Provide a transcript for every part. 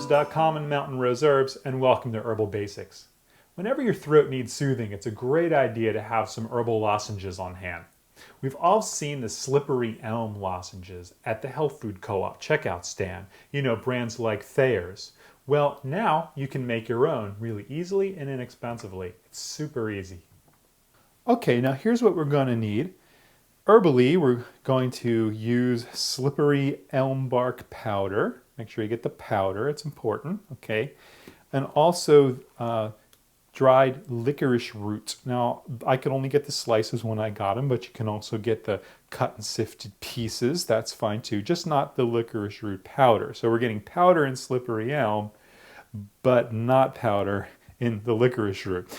HerbsLozenges.com and Mountain Rose Herbs, and welcome to Herbal Basics. Whenever your throat needs soothing, it's a great idea to have some herbal lozenges on hand. We've all seen the slippery elm lozenges at the health food co-op checkout stand. You know, brands like Thayer's. Well, now you can make your own really easily and inexpensively. It's super easy. Okay, now here's what we're going to need. Herbally, we're going to use slippery elm bark powder. Make sure you get the powder, it's important, okay? And also dried licorice root. Now, I could only get the slices when I got them, but you can also get the cut and sifted pieces. That's fine too, just not the licorice root powder. So we're getting powder in slippery elm, but not powder in the licorice root.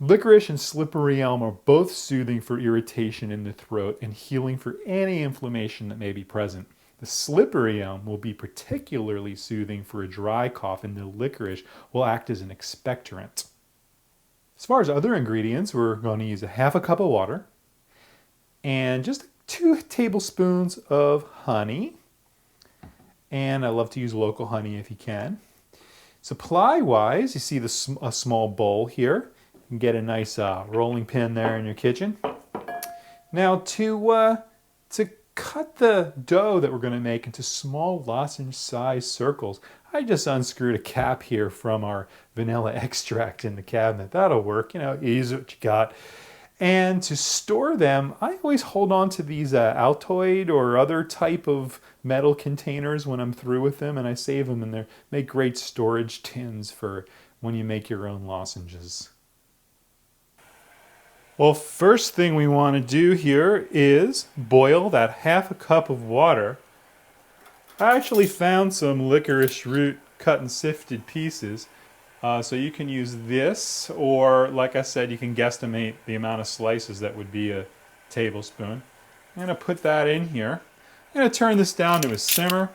Licorice and slippery elm are both soothing for irritation in the throat and healing for any inflammation that may be present. The slippery elm will be particularly soothing for a dry cough, and the licorice will act as an expectorant. As far as other ingredients, we're going to use a half a cup of water and just 2 tablespoons of honey. And I love to use local honey if you can. Supply-wise, you see a small bowl here. You can get a nice rolling pin there in your kitchen. Now to cut the dough that we're going to make into small lozenge-sized circles, I just unscrewed a cap here from our vanilla extract in the cabinet. That'll work, you know, use what you got. And to store them, I always hold on to these Altoid or other type of metal containers when I'm through with them, and I save them, and they make great storage tins for when you make your own lozenges. Well, first thing we want to do here is boil that half a cup of water. I actually found some licorice root cut and sifted pieces. So you can use this, or like I said, you can guesstimate the amount of slices that would be a tablespoon. I'm going to put that in here. I'm going to turn this down to a simmer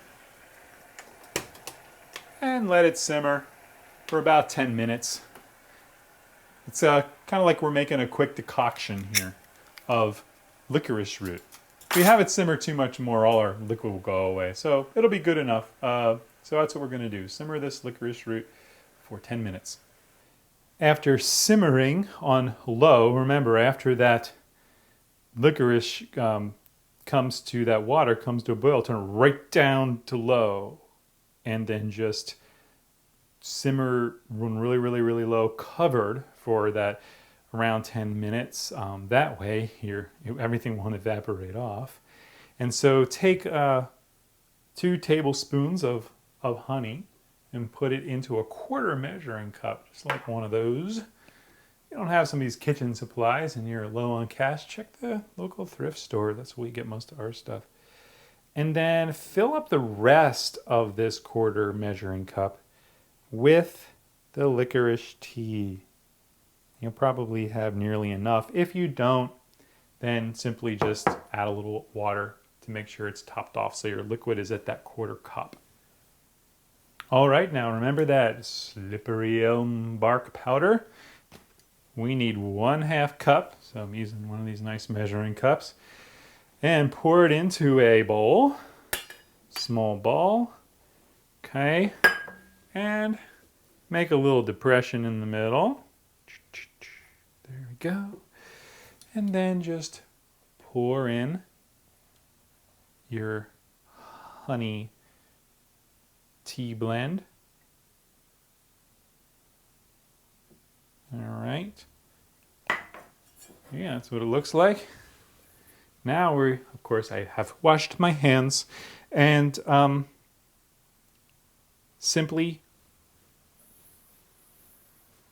and let it simmer for about 10 minutes. It's kind of like we're making a quick decoction here of licorice root. If we have it simmer too much more, all our liquid will go away. So it'll be good enough. So that's what we're going to do. Simmer this licorice root for 10 minutes. After simmering on low, remember after that licorice comes to that water, comes to a boil, turn right down to low. And then just simmer really, really, really low, covered for that around 10 minutes. That way everything won't evaporate off. And so take 2 tablespoons of honey and put it into a 1/4 measuring cup, just like one of those. If you don't have some of these kitchen supplies and you're low on cash, check the local thrift store. That's where we get most of our stuff. And then fill up the rest of this 1/4 measuring cup with the licorice tea. You'll probably have nearly enough. If you don't, then simply just add a little water to make sure it's topped off so your liquid is at that 1/4 cup. All right, now remember that slippery elm bark powder. We need 1/2 cup, so I'm using one of these nice measuring cups, and pour it into a bowl, small ball, okay, and make a little depression in the middle. There we go. And then just pour in your honey tea blend. All right. Yeah, that's what it looks like. Now of course, I have washed my hands and simply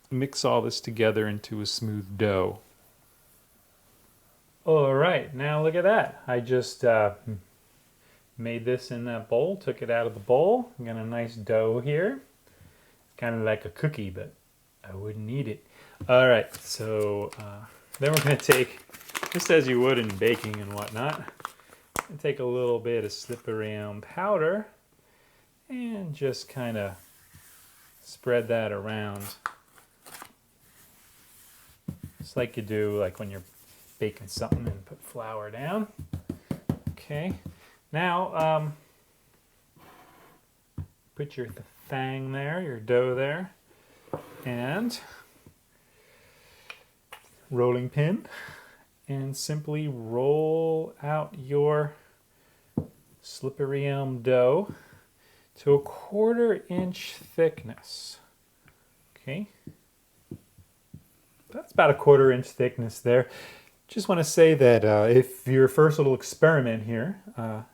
mix all this together into a smooth dough. All right, now look at that. I just made this in that bowl, took it out of the bowl. I got a nice dough here. Kind of like a cookie, but I wouldn't eat it. All right, so then we're going to take, just as you would in baking and whatnot, take a little bit of slippery elm powder and just kind of spread that around. Just like you do like when you're baking something and put flour down. Okay. Now, put your thang there, your dough there, and rolling pin, and simply roll out your slippery elm dough to a 1/4 inch thickness. Okay, that's about a 1/4 inch thickness there. Just want to say that if your first little experiment here,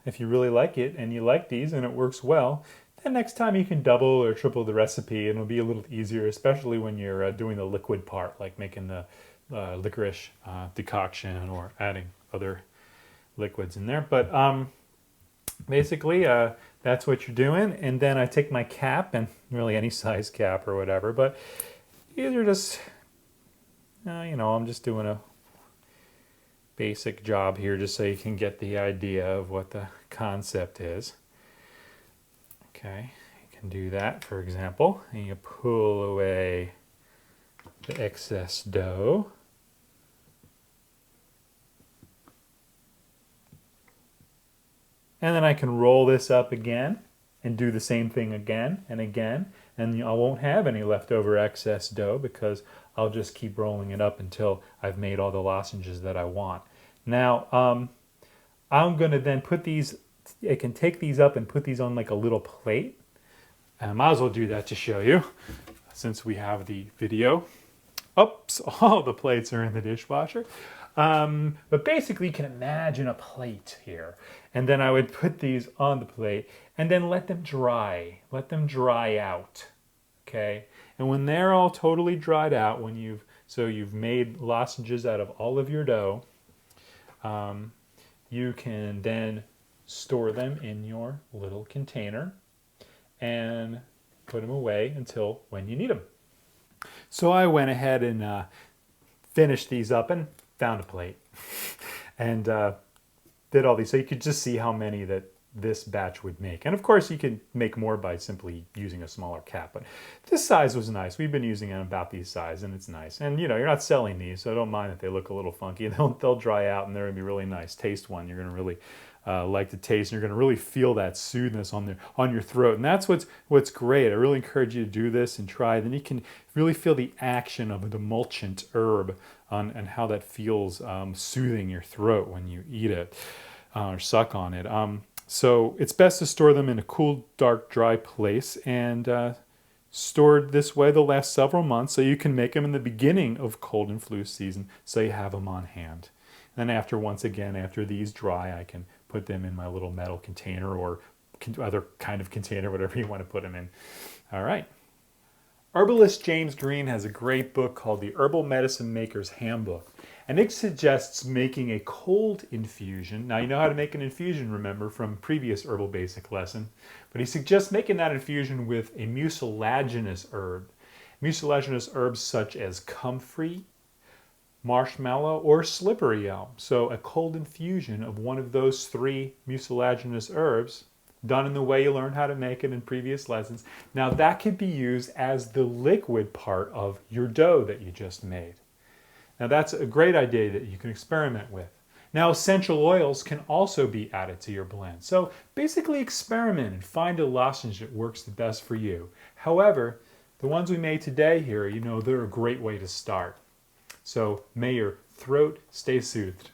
if you really like it and you like these and it works well, then next time you can double or triple the recipe and it'll be a little easier, especially when you're doing the liquid part, like making the licorice decoction or adding other liquids in there. But basically, that's what you're doing. And then I take my cap, and really any size cap or whatever, but these are just, you know, I'm just doing a basic job here just so you can get the idea of what the concept is. Okay, you can do that, for example, and you pull away the excess dough. And then I can roll this up again and do the same thing again and again, and I won't have any leftover excess dough because I'll just keep rolling it up until I've made all the lozenges that I want. Now, I'm going to then put these, I can take these up and put these on like a little plate. And I might as well do that to show you, since we have the video. Oops, all the plates are in the dishwasher. But basically you can imagine a plate here. And then I would put these on the plate and then let them dry out. Okay? And when they're all totally dried out, when you've made lozenges out of all of your dough, you can then store them in your little container and put them away until when you need them. So I went ahead and finished these up and found a plate and did all these, so you could just see how many that this batch would make. And of course you can make more by simply using a smaller cap, but this size was nice. We've been using it about these size and it's nice. And you know, you're not selling these, so I don't mind that they look a little funky. They'll dry out and they're gonna be really nice. Taste one, you're gonna really like the taste, and you're gonna really feel that soothness on your throat. And that's what's great. I really encourage you to do this and try. Then you can really feel the action of an emulgent herb and how that feels soothing your throat when you eat it or suck on it. So it's best to store them in a cool, dark, dry place, and stored this way they'll last several months, so you can make them in the beginning of cold and flu season, so you have them on hand. And then after these dry, I can put them in my little metal container or other kind of container, whatever you want to put them in. All right. Herbalist James Green has a great book called The Herbal Medicine Maker's Handbook, and it suggests making a cold infusion. Now you know how to make an infusion, remember, from previous herbal basic lesson, but he suggests making that infusion with a mucilaginous herb. Mucilaginous herbs such as comfrey, marshmallow, or slippery elm. So a cold infusion of one of those 3 mucilaginous herbs, done in the way you learned how to make it in previous lessons. Now that could be used as the liquid part of your dough that you just made. Now that's a great idea that you can experiment with. Now essential oils can also be added to your blend. So basically experiment and find a lozenge that works the best for you. However, the ones we made today here, you know, they're a great way to start. So may your throat stay soothed.